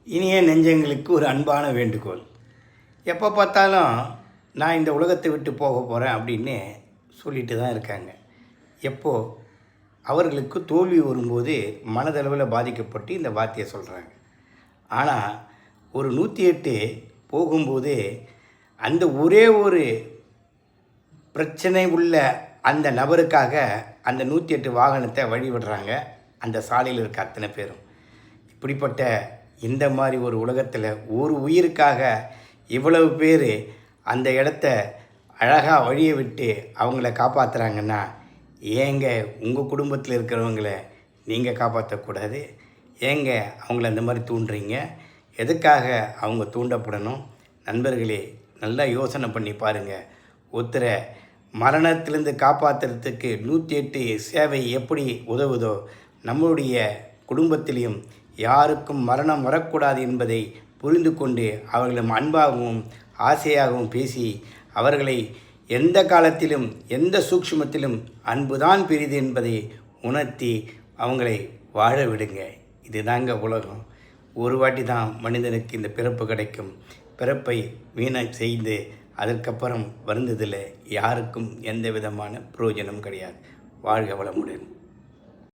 இனிய நெஞ்சங்களுக்கு ஒரு அன்பான வேண்டுகோள். எப்போ பார்த்தாலும் நான் இந்த உலகத்தை விட்டு போக போகிறேன் அப்படின்னு சொல்லிட்டு தான் இருக்காங்க. எப்போ அவர்களுக்கு தோல்வி வரும்போது மனதளவில் பாதிக்கப்பட்டு இந்த வார்த்தையை சொல்கிறாங்க. ஆனால் ஒரு 108 போகும்போது அந்த ஒரே ஒரு பிரச்சனை உள்ள அந்த நபருக்காக அந்த 108 வாகனத்தை வழிவிடுறாங்க அந்த சாலையில் இருக்க அத்தனை பேரும். இப்படிப்பட்ட இந்த மாதிரி ஒரு உலகத்தில் ஒரு உயிருக்காக இவ்வளவு பேர் அந்த இடத்த அழகாக வழியை விட்டு அவங்கள காப்பாற்றுறாங்கன்னா, ஏங்க உங்கள் குடும்பத்தில் இருக்கிறவங்கள நீங்கள் காப்பாற்றக்கூடாது? ஏங்க அவங்கள அந்த மாதிரி தூண்டுறீங்க? எதுக்காக அவங்க தூண்டப்படணும்? நண்பர்களே, நல்லா யோசனை பண்ணி பாருங்கள். ஒருத்தரை மரணத்திலேருந்து காப்பாற்றுறதுக்கு 108 சேவை எப்படி உதவுதோ, நம்மளுடைய குடும்பத்திலையும் யாருக்கும் மரணம் வரக்கூடாது என்பதை புரிந்து கொண்டு அவர்களிடம் அன்பாகவும் ஆசையாகவும் பேசி அவர்களை எந்த காலத்திலும் எந்த சூக்ஷ்மத்திலும் அன்புதான் பெரிது என்பதை உணர்த்தி அவங்களை வாழ விடுங்க. இதுதாங்க உலகம். ஒரு வாட்டி தான் மனிதனுக்கு இந்த பிறப்பு கிடைக்கும். பிறப்பை வீணை செய்து அதற்கப்புறம் வருந்ததில் யாருக்கும் எந்த விதமான பிரயோஜனம் கிடையாது. வாழ்க வளமுடன்.